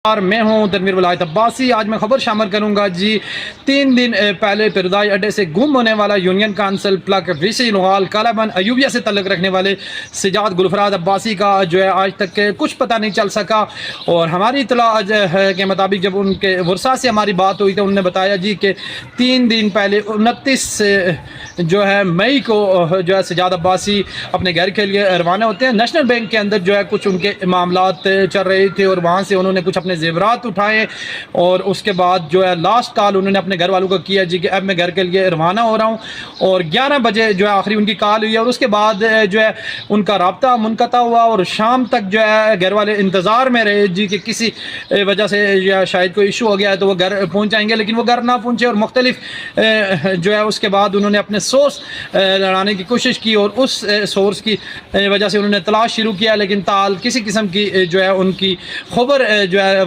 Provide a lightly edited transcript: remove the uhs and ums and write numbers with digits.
اور میں ہوں تنویر ولایت عباسی۔ آج میں خبر شامل کروں گا جی 3 دن پہلے پیردائی اڈے سے گم ہونے والا یونین کانسل پلک ویسی نغال کالابند ایوبیہ سے تعلق رکھنے والے سجاد گلفراد عباسی کا جو ہے آج تک کچھ پتہ نہیں چل سکا، اور ہماری اطلاع کے مطابق جب ان کے ورثاء سے ہماری بات ہوئی تو انہوں نے بتایا جی کہ 3 دن پہلے 29 جو ہے مئی کو جو ہے سجاد عباسی اپنے گھر کے لیے روانہ ہوتے ہیں۔ نیشنل بینک کے اندر جو ہے کچھ ان کے معاملات چل رہے تھے اور وہاں سے انہوں نے کچھ اپنے زیورات اٹھائے، اور اس کے بعد جو ہے لاسٹ کال انہوں نے اپنے گھر والوں کو کیا جی کہ اب میں گھر کے لیے روانہ ہو رہا ہوں، اور 11 بجے جو ہے آخری ان کی کال ہوئی، اور اس کے بعد جو ہے ان کا رابطہ منقطع ہوا، اور شام تک جو ہے گھر والے انتظار میں رہے جی کہ کسی وجہ سے یا شاید کوئی ایشو ہو گیا ہے تو وہ گھر پہنچ جائیں گے، لیکن وہ گھر نہ پہنچے، اور مختلف جو ہے اس کے بعد انہوں نے اپنے سورس لڑانے کی کوشش کی، اور اس سورس کی وجہ سے انہوں نے تلاش شروع کیا، لیکن تال کسی قسم کی جو ہے ان کی خبر جو ہے